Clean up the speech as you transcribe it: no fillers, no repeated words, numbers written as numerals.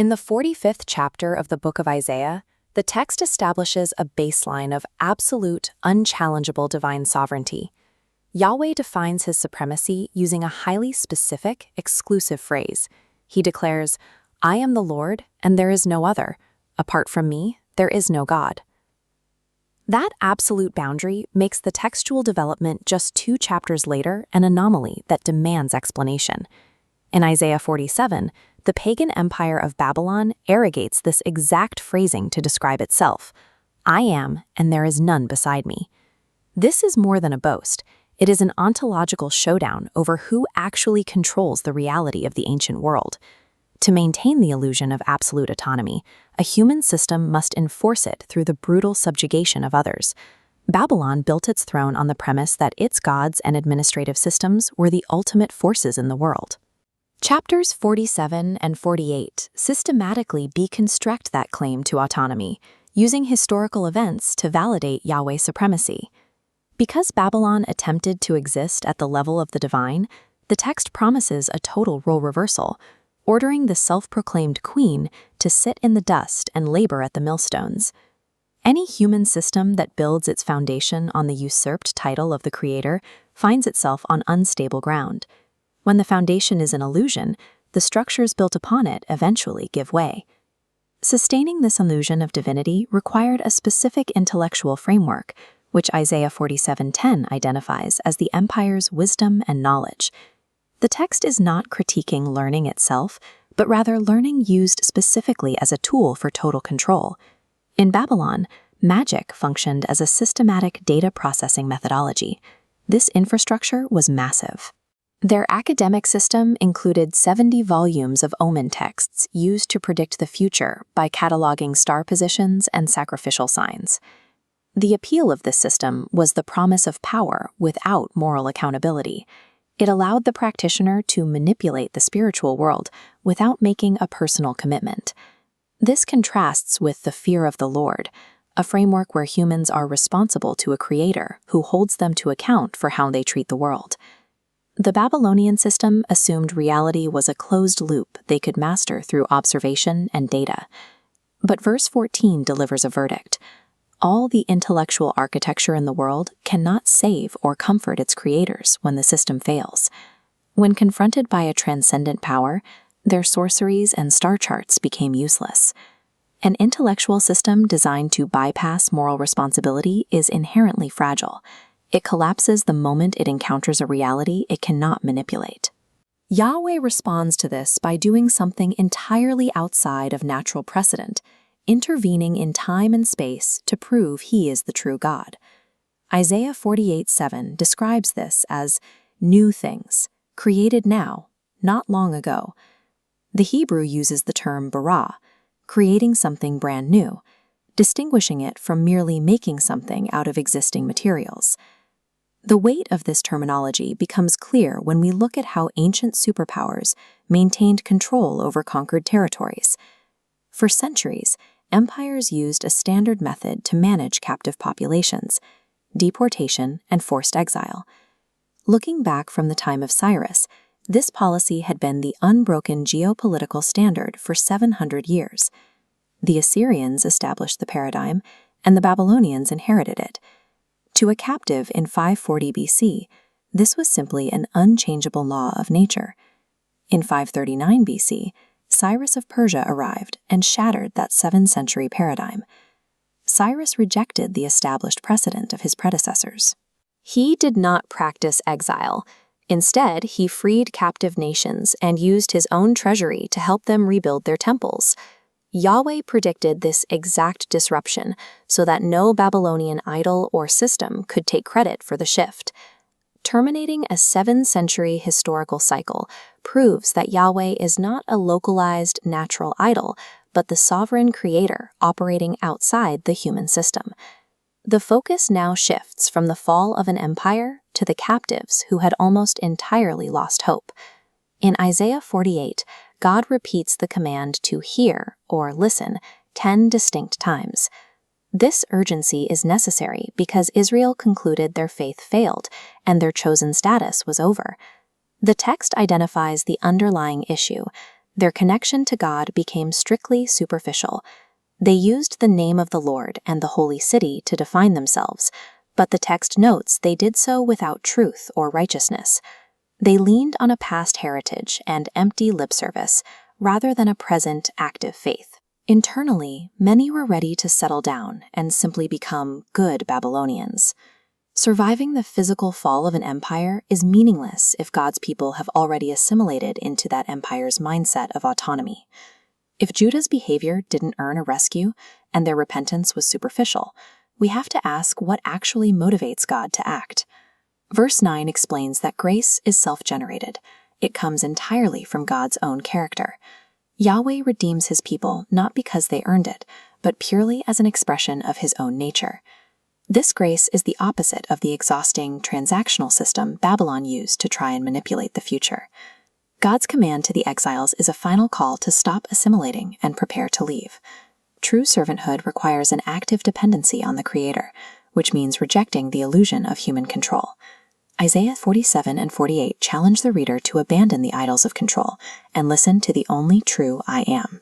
In the 45th chapter of the book of Isaiah, the text establishes a baseline of absolute, unchallengeable divine sovereignty. Yahweh defines his supremacy using a highly specific, exclusive phrase. He declares, "I am the Lord, and there is no other. Apart from me, there is no God." That absolute boundary makes the textual development just 2 chapters later an anomaly that demands explanation. In Isaiah 47, the pagan empire of Babylon arrogates this exact phrasing to describe itself. "I am, and there is none beside me." This is more than a boast. It is an ontological showdown over who actually controls the reality of the ancient world. To maintain the illusion of absolute autonomy, a human system must enforce it through the brutal subjugation of others. Babylon built its throne on the premise that its gods and administrative systems were the ultimate forces in the world. Chapters 47 and 48 systematically deconstruct that claim to autonomy, using historical events to validate Yahweh's supremacy. Because Babylon attempted to exist at the level of the divine, the text promises a total role reversal, ordering the self-proclaimed queen to sit in the dust and labor at the millstones. Any human system that builds its foundation on the usurped title of the creator finds itself on unstable ground. When the foundation is an illusion, the structures built upon it eventually give way. Sustaining this illusion of divinity required a specific intellectual framework, which Isaiah 47:10 identifies as the empire's wisdom and knowledge. The text is not critiquing learning itself, but rather learning used specifically as a tool for total control. In Babylon, magic functioned as a systematic data processing methodology. This infrastructure was massive. Their academic system included 70 volumes of omen texts used to predict the future by cataloging star positions and sacrificial signs. The appeal of this system was the promise of power without moral accountability. It allowed the practitioner to manipulate the spiritual world without making a personal commitment. This contrasts with the fear of the Lord, a framework where humans are responsible to a creator who holds them to account for how they treat the world. The Babylonian system assumed reality was a closed loop they could master through observation and data. But verse 14 delivers a verdict. All the intellectual architecture in the world cannot save or comfort its creators when the system fails. When confronted by a transcendent power, their sorceries and star charts became useless. An intellectual system designed to bypass moral responsibility is inherently fragile. It collapses the moment it encounters a reality it cannot manipulate. Yahweh responds to this by doing something entirely outside of natural precedent, intervening in time and space to prove he is the true God. Isaiah 48:7 describes this as new things, created now, not long ago. The Hebrew uses the term bara, creating something brand new, distinguishing it from merely making something out of existing materials. The weight of this terminology becomes clear when we look at how ancient superpowers maintained control over conquered territories. For centuries, empires used a standard method to manage captive populations: deportation and forced exile. Looking back from the time of Cyrus, this policy had been the unbroken geopolitical standard for 700 years. The Assyrians established the paradigm, and the Babylonians inherited it. To a captive in 540 BC, this was simply an unchangeable law of nature. In 539 BC, Cyrus of Persia arrived and shattered that 7th century paradigm. Cyrus rejected the established precedent of his predecessors. He did not practice exile. Instead, he freed captive nations and used his own treasury to help them rebuild their temples. Yahweh predicted this exact disruption so that no Babylonian idol or system could take credit for the shift. Terminating a 7th century historical cycle proves that Yahweh is not a localized natural idol, but the sovereign creator operating outside the human system. The focus now shifts from the fall of an empire to the captives who had almost entirely lost hope. In Isaiah 48, God repeats the command to hear or listen 10 distinct times. This urgency is necessary because Israel concluded their faith failed and their chosen status was over. The text identifies the underlying issue. Their connection to God became strictly superficial. They used the name of the Lord and the holy city to define themselves, but the text notes they did so without truth or righteousness. They leaned on a past heritage and empty lip service, rather than a present, active faith. Internally, many were ready to settle down and simply become good Babylonians. Surviving the physical fall of an empire is meaningless if God's people have already assimilated into that empire's mindset of autonomy. If Judah's behavior didn't earn a rescue and their repentance was superficial, we have to ask what actually motivates God to act. Verse 9 explains that grace is self-generated. It comes entirely from God's own character. Yahweh redeems his people not because they earned it, but purely as an expression of his own nature. This grace is the opposite of the exhausting transactional system Babylon used to try and manipulate the future. God's command to the exiles is a final call to stop assimilating and prepare to leave. True servanthood requires an active dependency on the Creator, which means rejecting the illusion of human control. Isaiah 47 and 48 challenge the reader to abandon the idols of control and listen to the only true I Am.